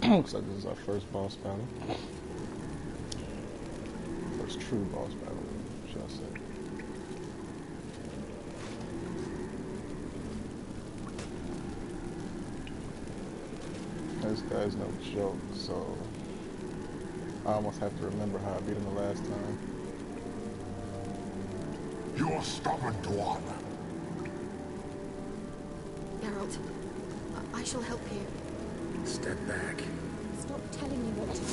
Looks like this is our first boss battle. First true boss battle, should I say. This guy's no joke, so I almost have to remember how I beat him the last time. You're stubborn, Dwan. Geralt, I shall help you. Step back. Stop telling me what to do.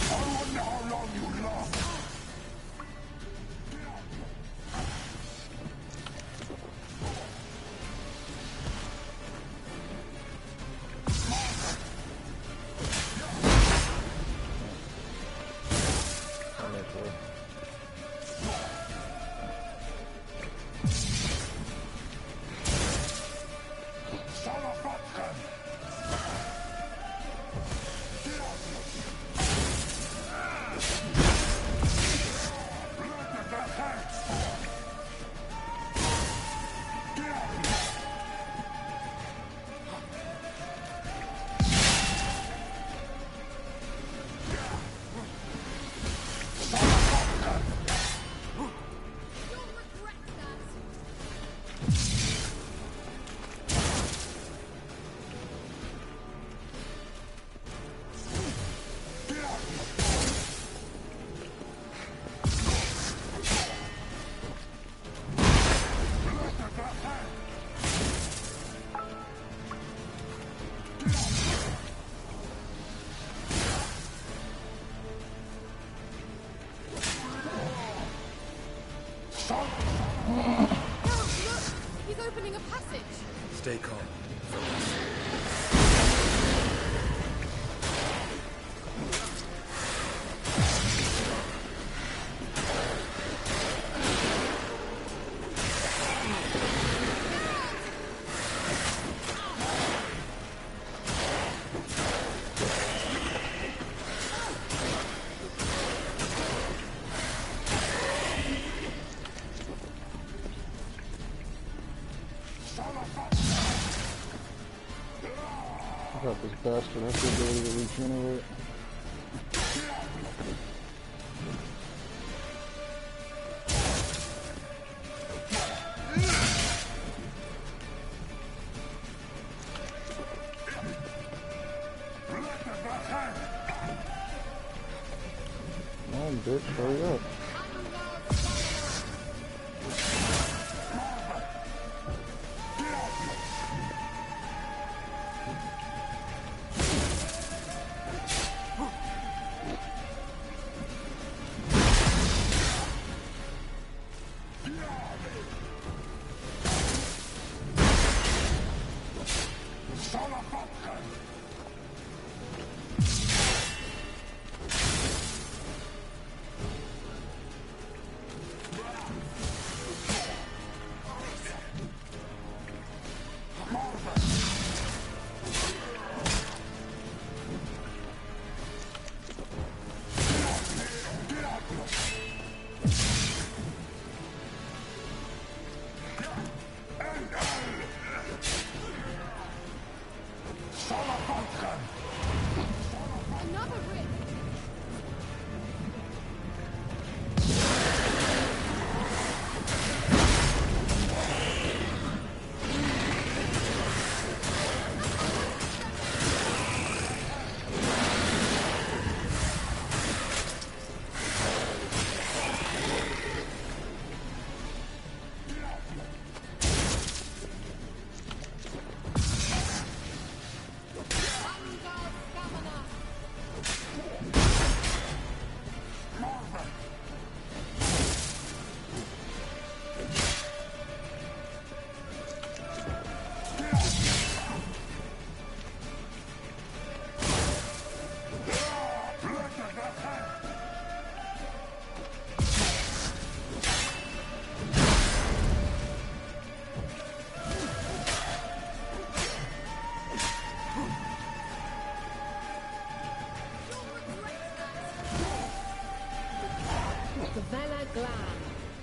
I wonder how long you last. Stay calm. Got this bastard has the ability to regenerate. Come on, bitch, hurry up.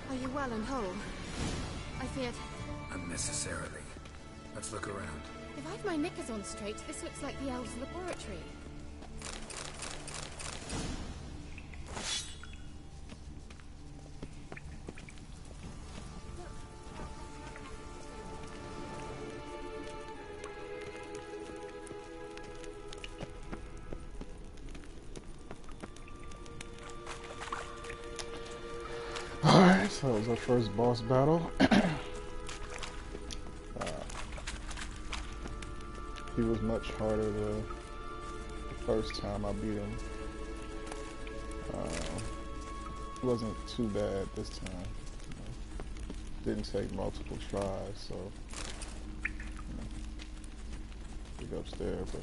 Are you well and whole? I feared... Unnecessarily. Let's look around. If I've my knickers on straight, this looks like the elves' laboratory. Alright, so that was our first boss battle. He was much harder the first time I beat him. It wasn't too bad this time. Didn't take multiple tries, so big ups there, but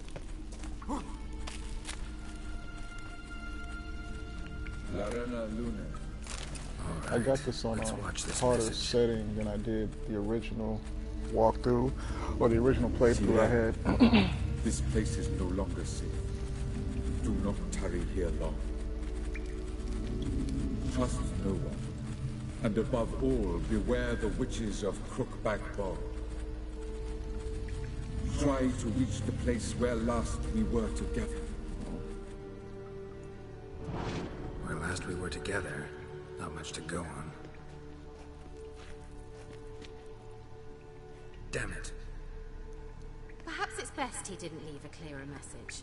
I got this on a harder setting than I did the original walkthrough or the original playthrough I had. This place is no longer safe. Do not tarry here long. Trust no one. And above all, beware the witches of Crookback Bog. Try to reach the place where last we were together. Where last we were together, not much to go on. Damn it. Perhaps it's best he didn't leave a clearer message.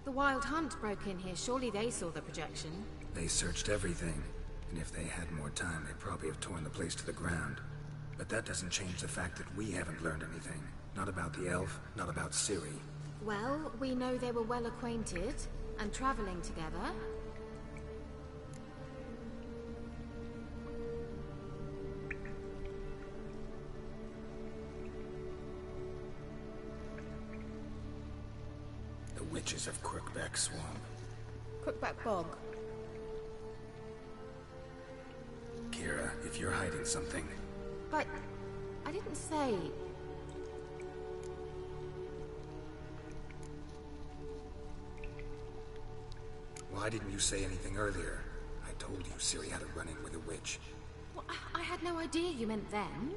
The Wild Hunt broke in here. Surely they saw the projection. They searched everything, and if they had more time, they'd probably have torn the place to the ground. But that doesn't change the fact that we haven't learned anything. Not about the elf, not about Ciri. Well, we know they were well acquainted and traveling together. The witches of Crookback Swamp. Crookback Bog. Kira, if you're hiding something... But I didn't say... Why didn't you say anything earlier? I told you Ciri had a run-in with a witch. Well, I had no idea you meant them.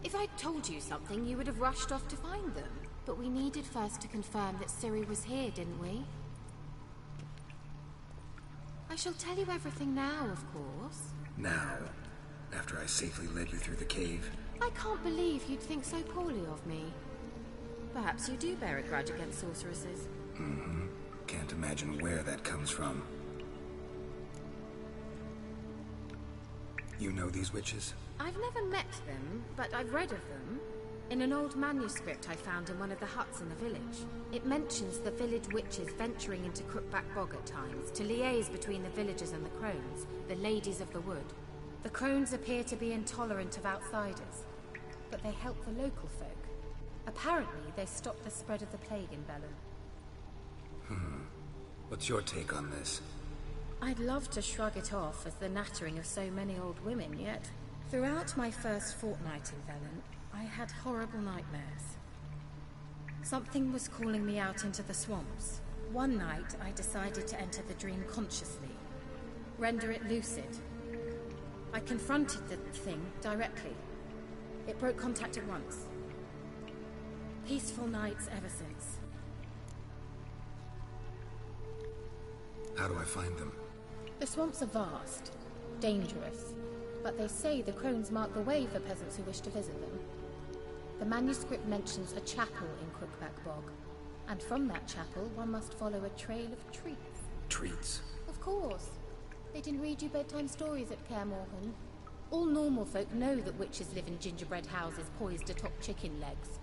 If I'd told you something, you would have rushed off to find them. But we needed first to confirm that Ciri was here, didn't we? I shall tell you everything now, of course. Now? After I safely led you through the cave? I can't believe you'd think so poorly of me. Perhaps you do bear a grudge against sorceresses. Mm-hmm. Can't imagine where that comes from. You know these witches? I've never met them, but I've read of them. In an old manuscript I found in one of the huts in the village. It mentions the village witches venturing into Crookback Bog at times to liaise between the villagers and the crones, the ladies of the wood. The crones appear to be intolerant of outsiders, but they help the local folk. Apparently, they stopped the spread of the plague in Bellum. What's your take on this? I'd love to shrug it off as the nattering of so many old women, yet throughout my first fortnight in Velen, I had horrible nightmares. Something was calling me out into the swamps. One night, I decided to enter the dream consciously, render it lucid. I confronted the thing directly. It broke contact at once. Peaceful nights ever since. How do I find them? The swamps are vast, dangerous, but they say the crones mark the way for peasants who wish to visit them. The manuscript mentions a chapel in Crookback Bog, and from that chapel one must follow a trail of treats. Treats? Of course. They didn't read you bedtime stories at Kaer Morhen. All normal folk know that witches live in gingerbread houses poised atop chicken legs.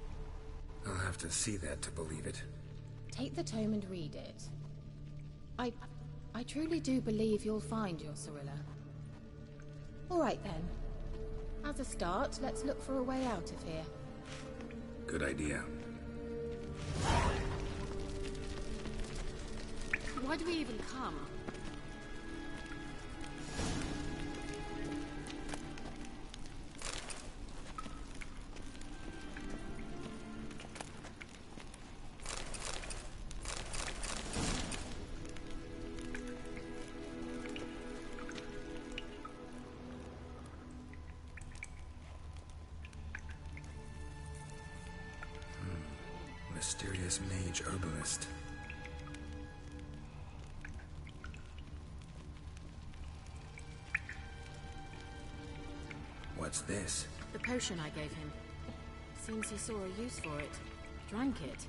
I'll have to see that to believe it. Take the tome and read it. I truly do believe you'll find your Cirilla. All right then. As a start, let's look for a way out of here. Good idea. Why do we even come? mysterious mage herbalist. What's this? The potion I gave him. Seems he saw a use for it. Drank it.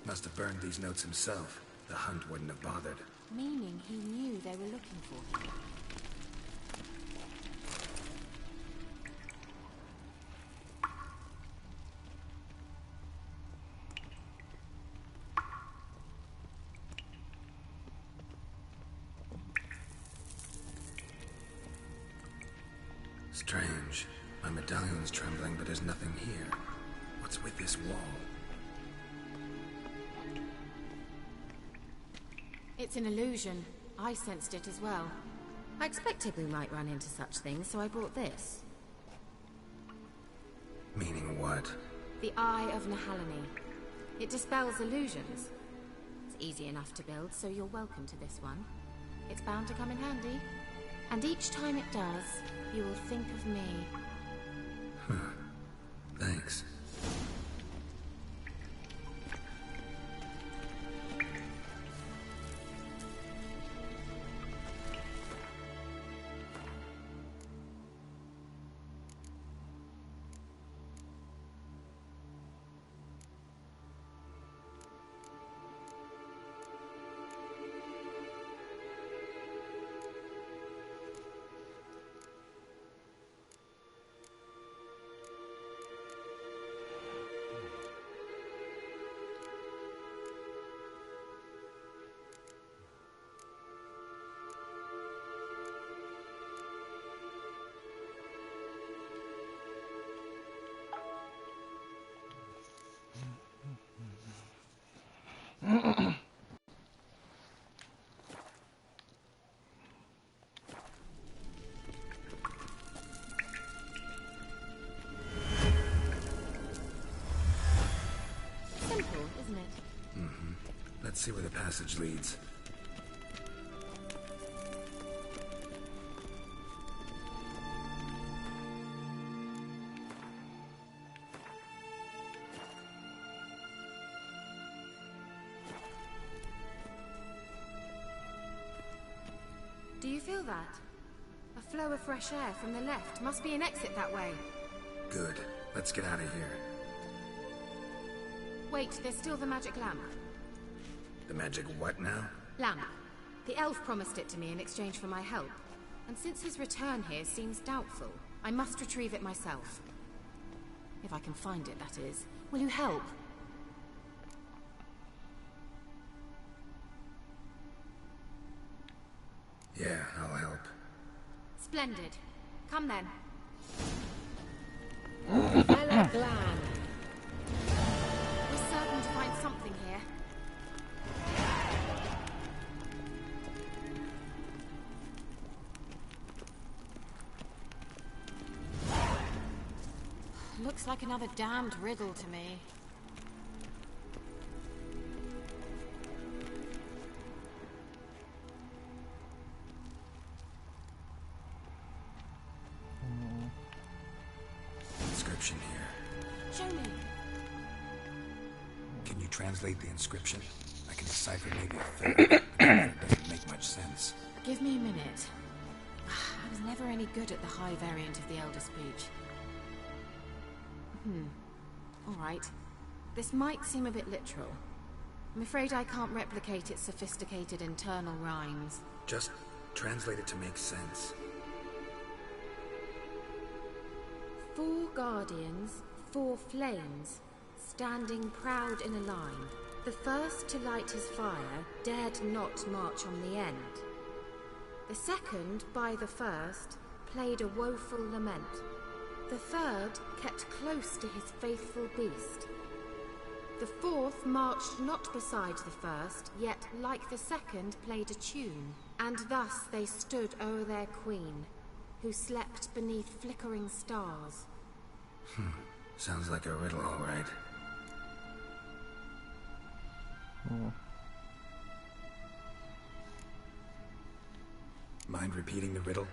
Must have burned these notes himself. The hunt wouldn't have bothered. Meaning he knew they were looking for him. Strange. My medallion's trembling, but there's nothing here. What's with this wall? It's an illusion. I sensed it as well. I expected we might run into such things, so I brought this. Meaning what? The Eye of Nahalani. It dispels illusions. It's easy enough to build, so you're welcome to this one. It's bound to come in handy. And each time it does, you will think of me. Thanks. Simple, isn't it? Mm-hmm. Let's see where the passage leads. Do you feel that? A flow of fresh air from the left. Must be an exit that way. Good. Let's get out of here. Wait, there's still the magic lamp. The magic what now? Lamp. The elf promised it to me in exchange for my help. And since his return here seems doubtful, I must retrieve it myself. If I can find it, that is. Will you help? Yeah, I'll help. Splendid. Come then. Ella Glan. We're certain to find something here. Looks like another damned riddle to me. inscription here. Show me. Can you translate the inscription? I can decipher maybe a third, but it doesn't make much sense. Give me a minute. I was never any good at the high variant of the Elder Speech. Alright. This might seem a bit literal. I'm afraid I can't replicate its sophisticated internal rhymes. Just translate it to make sense. 4 guardians, 4 flames, standing proud in a line. The first to light his fire dared not march on the end. The second, by the first, played a woeful lament. The third kept close to his faithful beast. The fourth marched not beside the first, yet like the second played a tune. And thus they stood o'er their queen, who slept beneath flickering stars. Sounds like a riddle, all right. Mind repeating the riddle?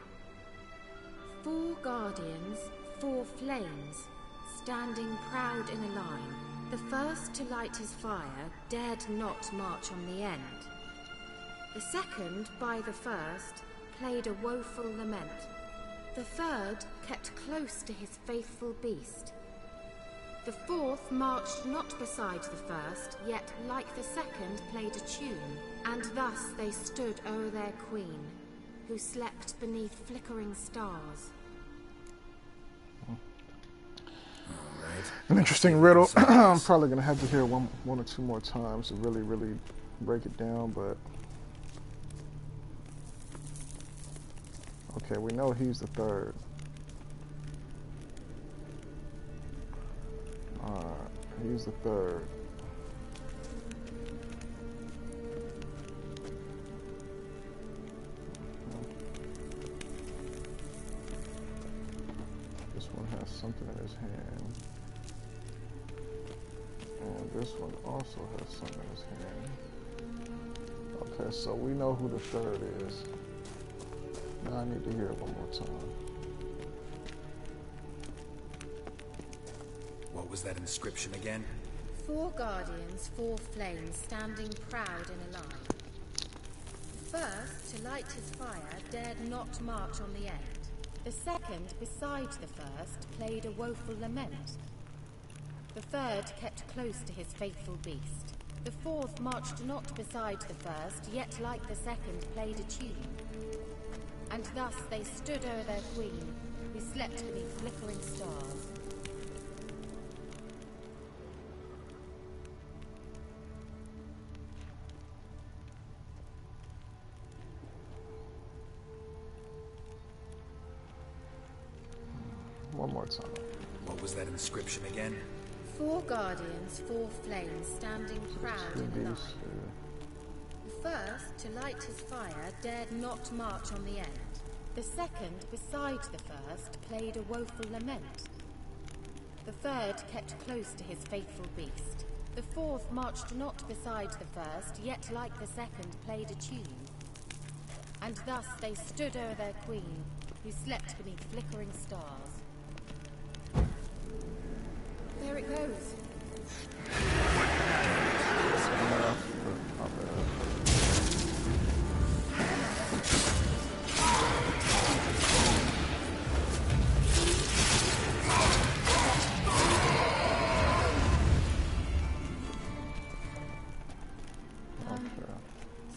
4 guardians, 4 flames, standing proud in a line. The first to light his fire dared not march on the end. The second, by the first, played a woeful lament. The third kept close to his faithful beast. The fourth marched not beside the first, yet like the second played a tune. And thus they stood o'er their queen, who slept beneath flickering stars. An interesting riddle. I'm probably gonna have to hear one or two more times to really break it down, but okay, we know he's the third. Alright, he's the third. This one has something in his hand. And this one also has something in his hand. Okay, so we know who the third is. Now I need to hear it one more time. What was that inscription again? 4 guardians, 4 flames, standing proud in a line. The first, to light his fire, dared not march on the end. The second, beside the first, played a woeful lament. The third kept close to his faithful beast. The fourth marched not beside the first, yet like the second played a tune. And thus they stood o'er their queen, who slept beneath flickering stars. One more time. What was that inscription again? 4 guardians, 4 flames, standing proud in a line. The first, to light his fire, dared not march on the end. The second, beside the first, played a woeful lament. The third kept close to his faithful beast. The fourth marched not beside the first, yet like the second played a tune. And thus they stood o'er their queen, who slept beneath flickering stars. There it goes.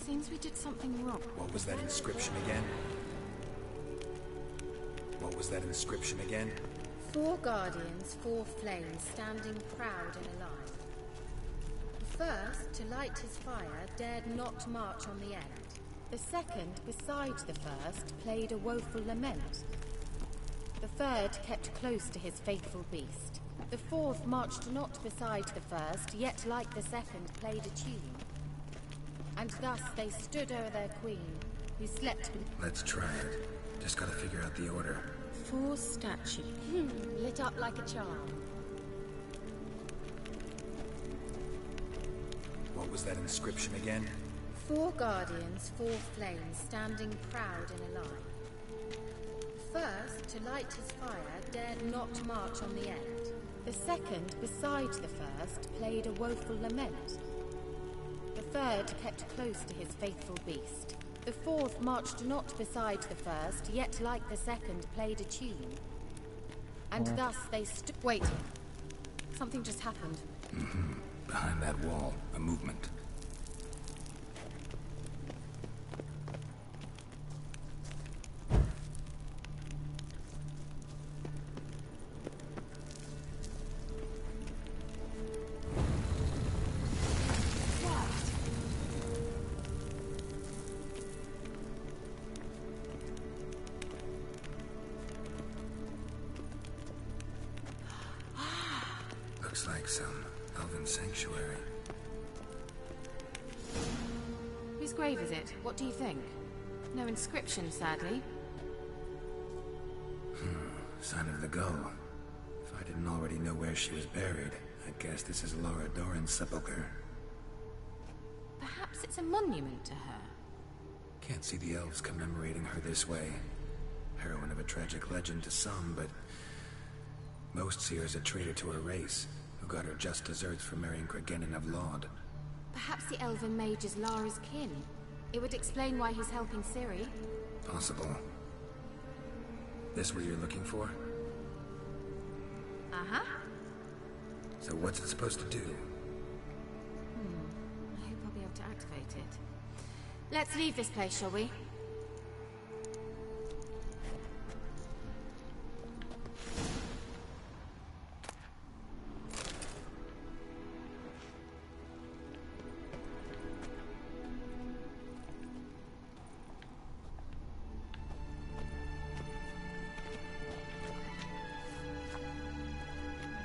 Seems we did something wrong. What was that inscription again? What was that inscription again? 4 guardians, 4 flames, standing proud in a line. The first, to light his fire, dared not march on the end. The second, beside the first, played a woeful lament. The third kept close to his faithful beast. The fourth marched not beside the first, yet like the second played a tune. And thus they stood o'er their queen, who slept beneath. Let's try it. Just gotta figure out the order. 4 statues, lit up like a charm. What was that inscription again? 4 guardians, 4 flames, standing proud in a line. The first, to light his fire, dared not march on the end. The second, beside the first, played a woeful lament. The third kept close to his faithful beast. The fourth marched not beside the first, yet like the second played a tune. And thus they stood. Wait. Something just happened. Behind that wall, a movement. Looks like some elven sanctuary. Whose grave is it? What do you think? No inscription, sadly. Sign of the gull. If I didn't already know where she was buried, I'd guess this is Laura Doran's sepulcher. Perhaps it's a monument to her. Can't see the elves commemorating her this way. Heroine of a tragic legend to some, but most see her as a traitor to her race, who got her just desserts for marrying Cregennan of Laud. Perhaps the elven mage is Lara's kin. It would explain why he's helping Ciri. Possible. This what you're looking for? Uh-huh. So what's it supposed to do? I hope I'll be able to activate it. Let's leave this place, shall we?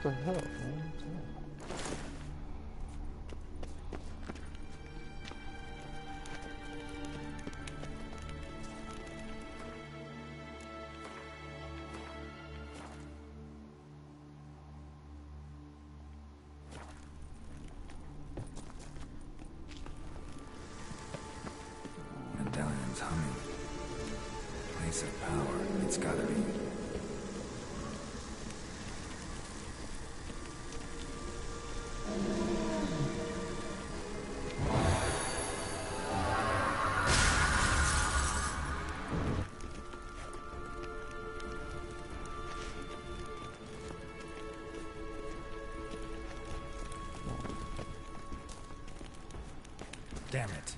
What the hell, man? Medallion's humming. Place of power, it's gotta be. Damn it.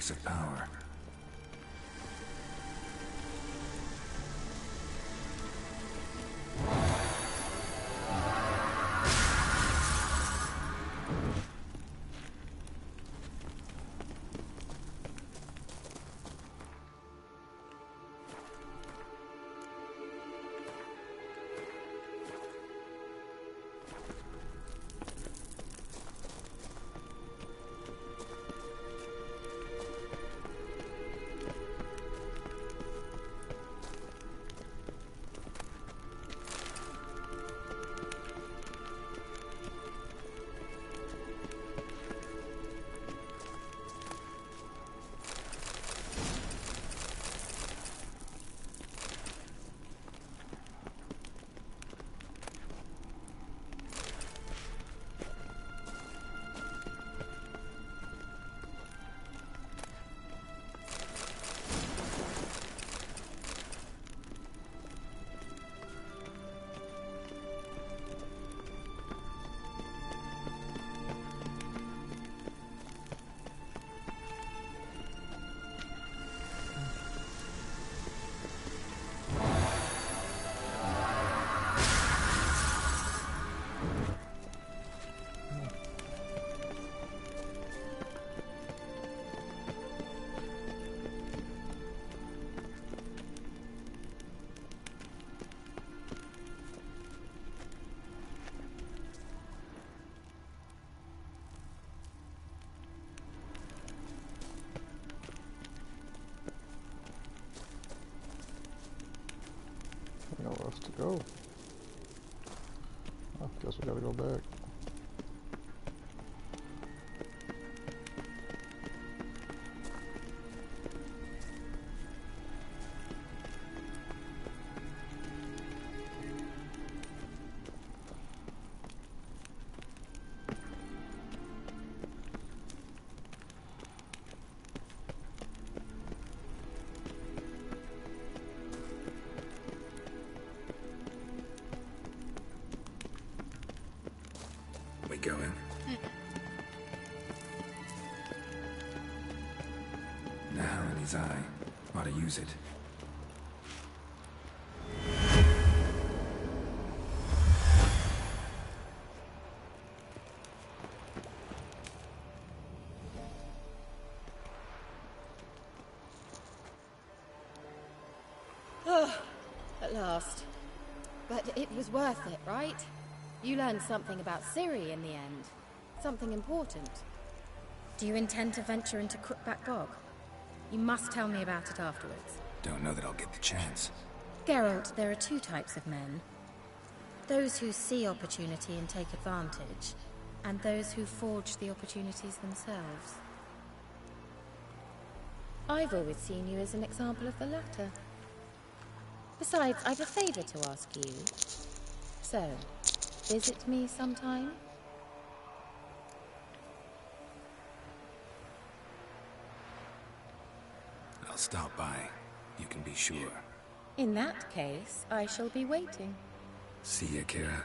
trace of power. Nowhere else to go. I guess we gotta go back. We going? Now in his eye. Ought to use it. At last. But it was worth it, right? You learned something about Ciri in the end. Something important. Do you intend to venture into Crookback Bog? You must tell me about it afterwards. Don't know that I'll get the chance. Geralt, there are two types of men. Those who see opportunity and take advantage, and those who forge the opportunities themselves. I've always seen you as an example of the latter. Besides, I've a favor to ask you. So, visit me sometime? I'll stop by. You can be sure. In that case, I shall be waiting. See ya, Kira.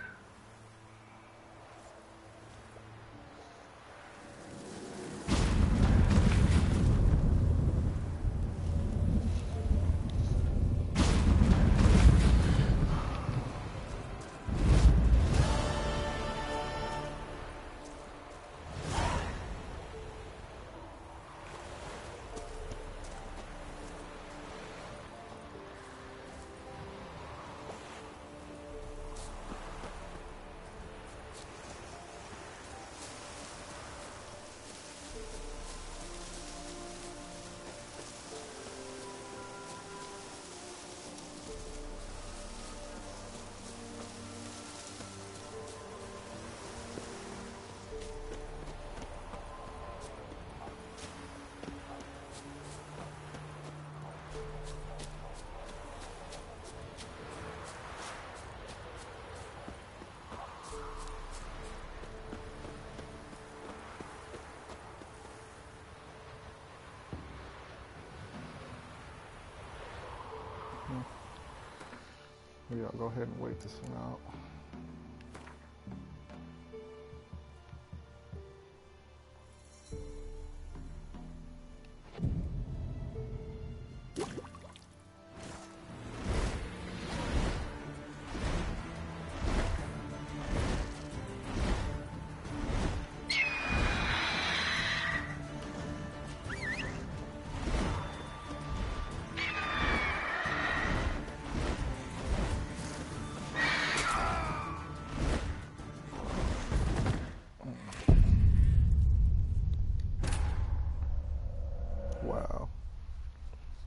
Yeah, I'll go ahead and wait this one out.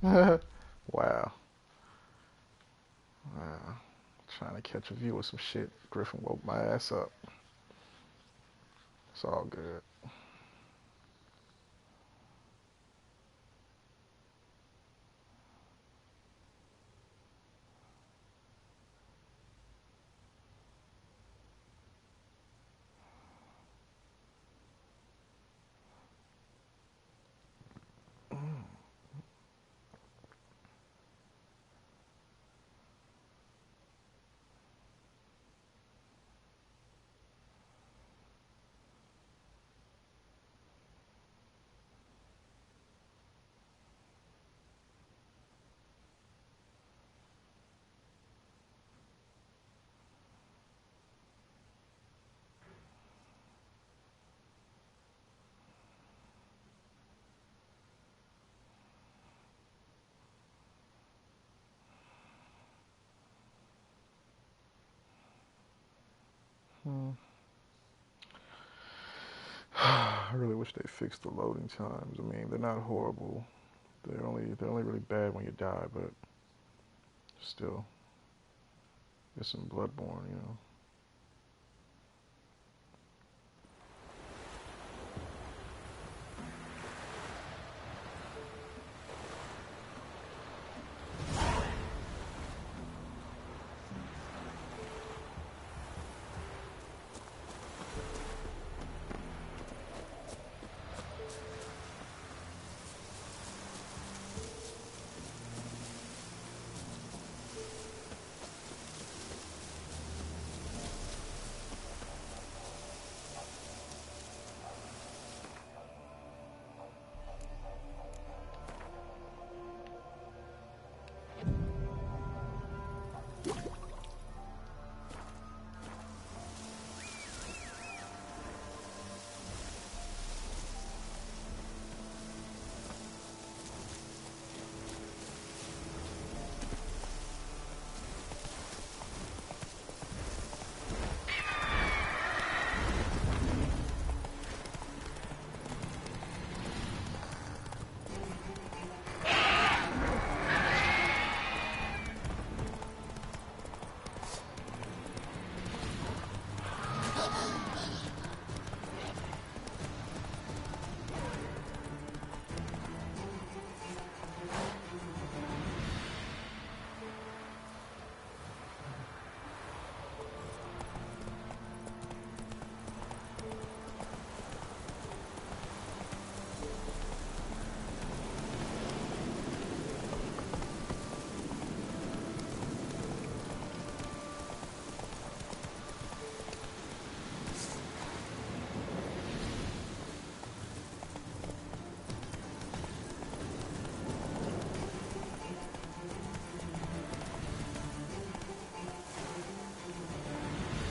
Wow. Wow. Trying to catch a view of some shit. Griffin woke my ass up. It's all good. I really wish they fixed the loading times. I mean, they're not horrible. They're only really bad when you die, but still, it's in Bloodborne, you know.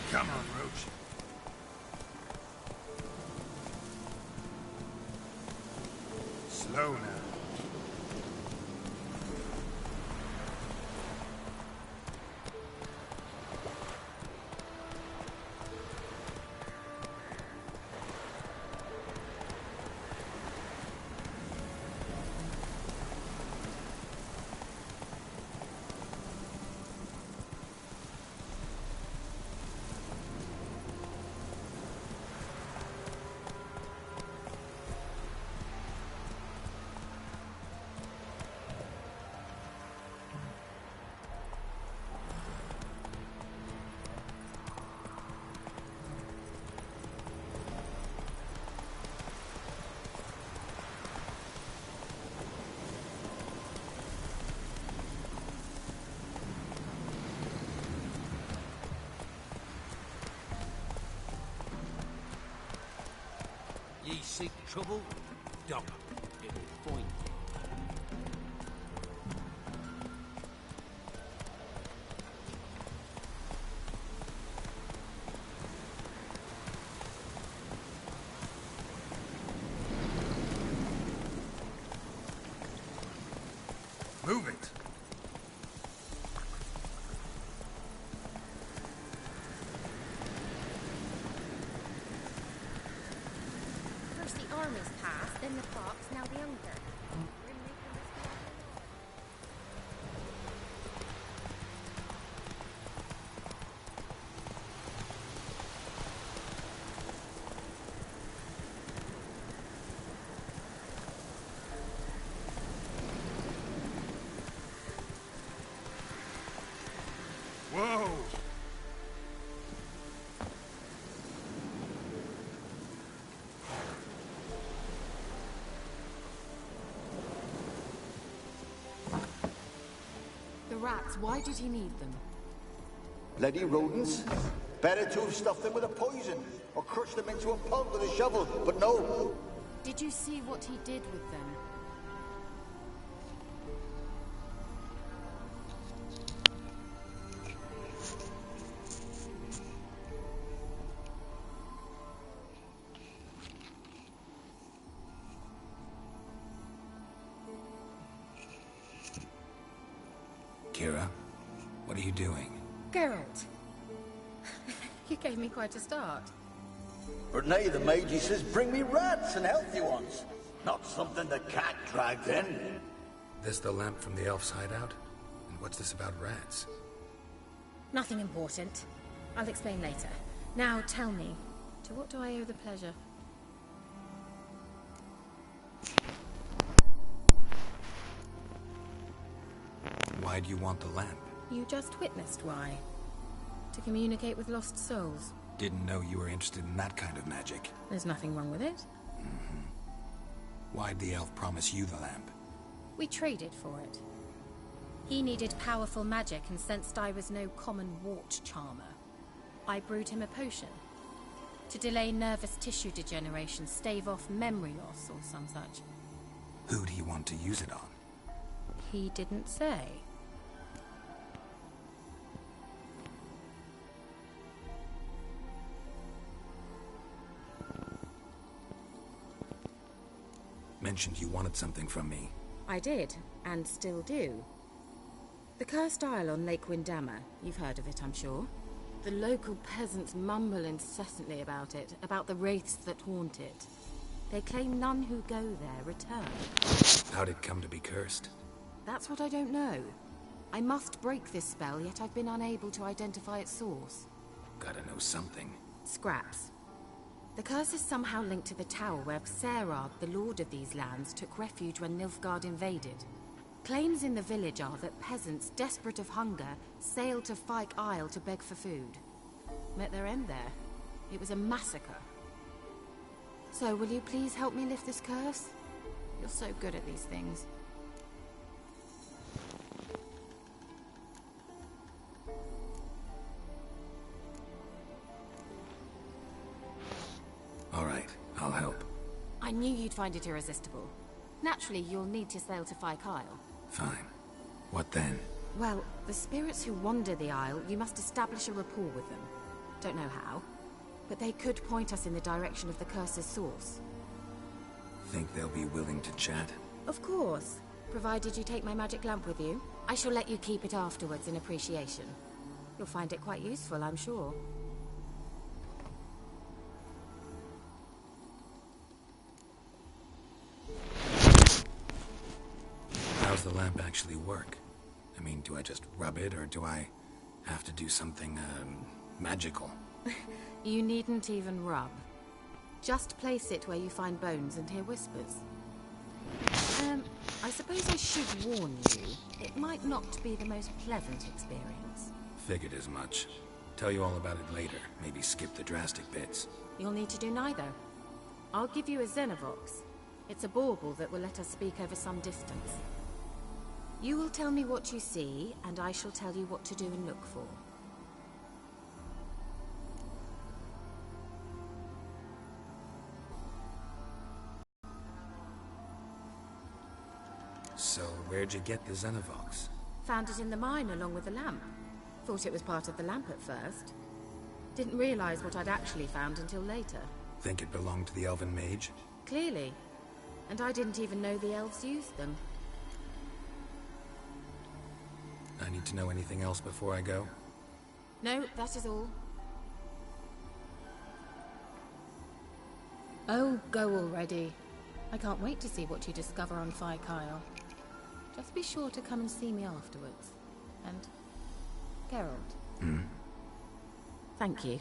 Come on, Roach. Slow now. Ye seek trouble? Don't. It will find you. Move it. First the army's passed, then the fox, now the Unger. Grim Reaper must be after all. rats, why did he need them? Bloody rodents. Better to have stuffed them with a poison, or crushed them into a pulp with a shovel, but no. Did you see what he did with them? Kira, what are you doing? Geralt. You gave me quite a start. But nay, the mage, he says, bring me rats and healthy ones. Not something the cat dragged in. This the lamp from the elf's hideout? And what's this about rats? Nothing important. I'll explain later. Now tell me, to what do I owe the pleasure? Why do you want the lamp? You just witnessed why. To communicate with lost souls. Didn't know you were interested in that kind of magic. There's nothing wrong with it. Why'd the elf promise you the lamp? We traded for it. He needed powerful magic and sensed I was no common wart charmer. I brewed him a potion. To delay nervous tissue degeneration, stave off memory loss or some such. Who'd he want to use it on? He didn't say. Mentioned you wanted something from me. I did, and still do. The cursed isle on Lake Windammer. You've heard of it, I'm sure. The local peasants mumble incessantly about it, about the wraiths that haunt it. They claim none who go there return. How'd it come to be cursed? That's what I don't know. I must break this spell, yet I've been unable to identify its source. Gotta know something. Scraps. The curse is somehow linked to the tower where Xerard, the lord of these lands, took refuge when Nilfgaard invaded. Claims in the village are that peasants, desperate of hunger, sailed to Fyke Isle to beg for food. Met their end there. It was a massacre. So, will you please help me lift this curse? You're so good at these things. All right, I'll help. I knew you'd find it irresistible. Naturally, you'll need to sail to Fyke Isle. Fine. What then? Well, the spirits who wander the Isle, you must establish a rapport with them. Don't know how, but they could point us in the direction of the curse's source. Think they'll be willing to chat? Of course, provided you take my magic lamp with you. I shall let you keep it afterwards in appreciation. You'll find it quite useful, I'm sure. How's the lamp actually work? I mean, do I just rub it, or do I have to do something, magical? You needn't even rub. Just place it where you find bones and hear whispers. I suppose I should warn you, it might not be the most pleasant experience. Figured as much. Tell you all about it later. Maybe skip the drastic bits. You'll need to do neither. I'll give you a Xenovox. It's a bauble that will let us speak over some distance. You will tell me what you see, and I shall tell you what to do and look for. So, where'd you get the Xenovox? Found it in the mine along with the lamp. Thought it was part of the lamp at first. Didn't realize what I'd actually found until later. Think it belonged to the elven mage? Clearly. And I didn't even know the elves used them. I need to know anything else before I go? No, that is all. Oh, go already. I can't wait to see what you discover on Fyke Isle. Just be sure to come and see me afterwards. And... Geralt. Thank you.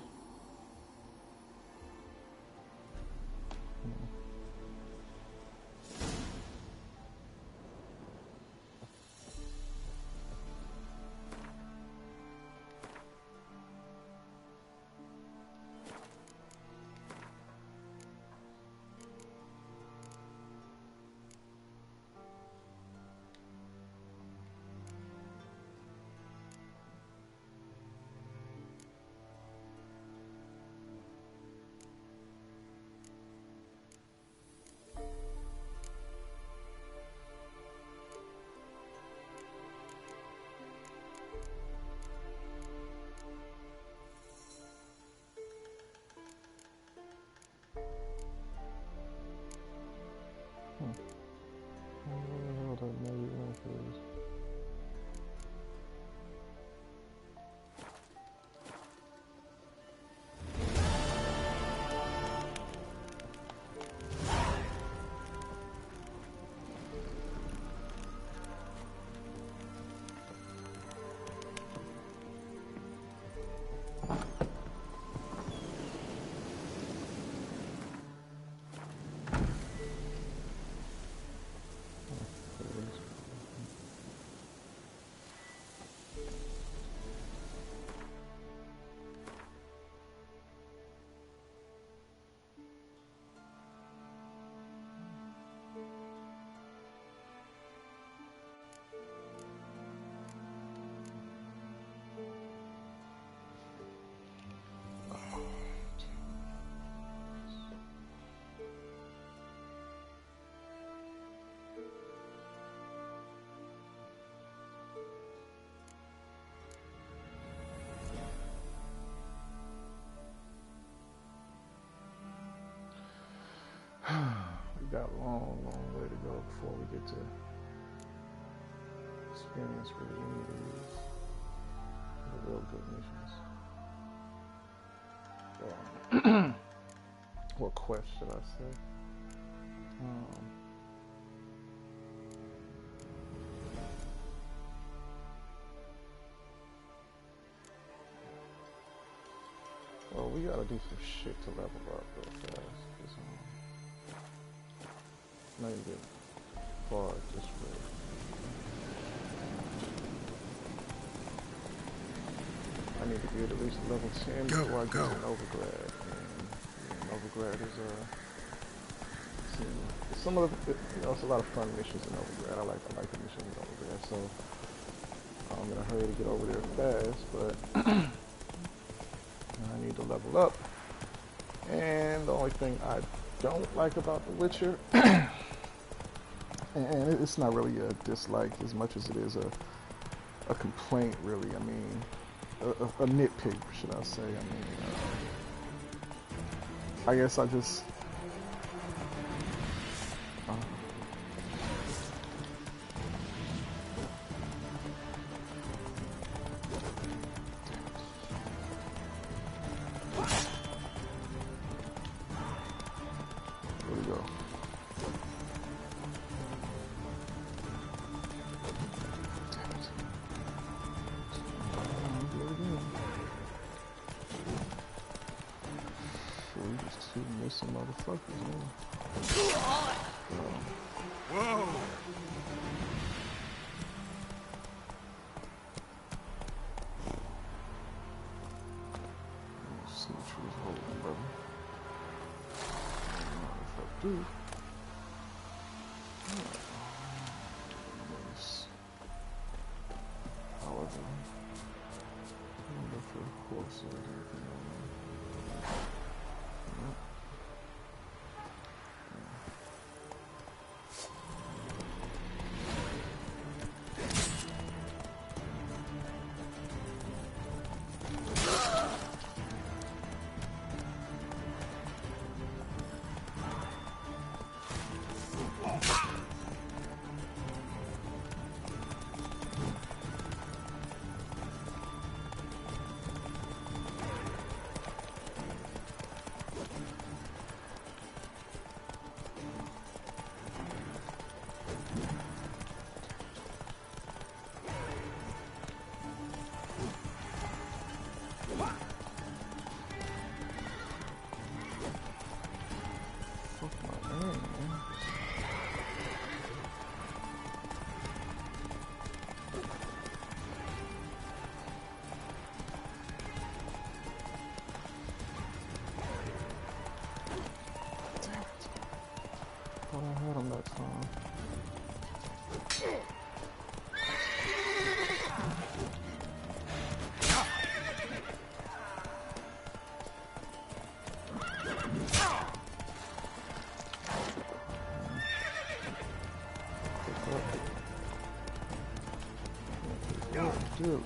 We got a long, long way to go before we get to experience really any of these. The real good missions. Or quest, should I say. Well, we gotta do some shit to level up real fast. Not even get far this way. I need to get at least level 10 before I get an overgrad. And overgrad is some of the, it's a lot of fun missions in overgrad. I like the missions in overgrad, so I'm in a hurry to get over there fast, but I need to level up. And the only thing I don't like about The Witcher, and it's not really a dislike as much as it is a complaint, really. I mean, a nitpick, should I say. I mean, I guess I just... Here we go. Two missing motherfuckers, man. Whoa! Let's see what you was holding, brother. If I do. Nice. However, I wonder if the horse or anything on there. I had him that time. Dude.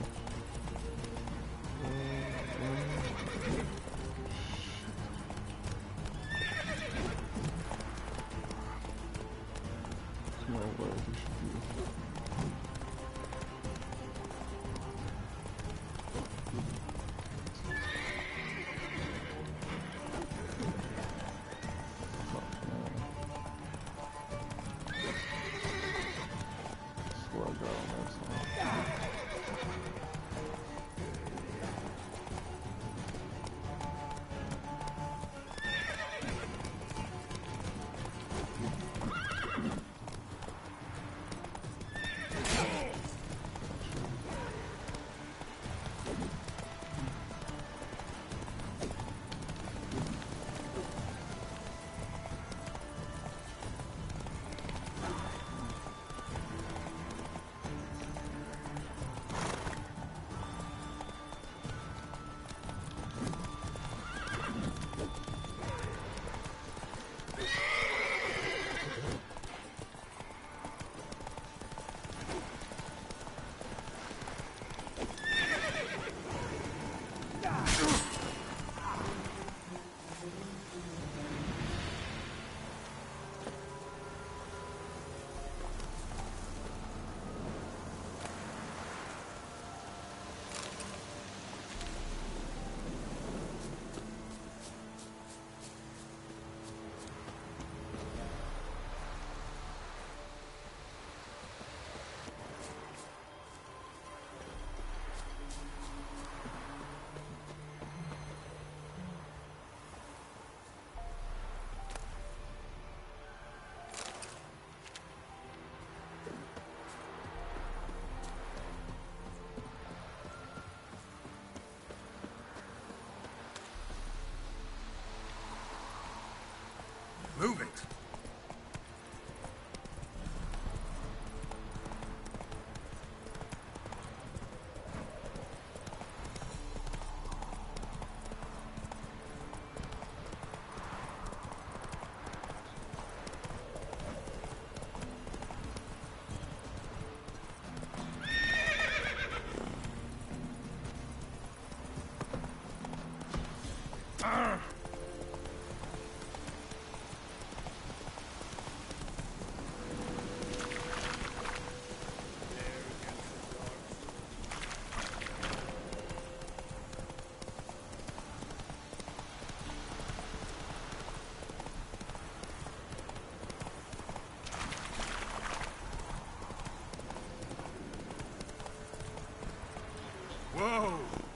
Whoa!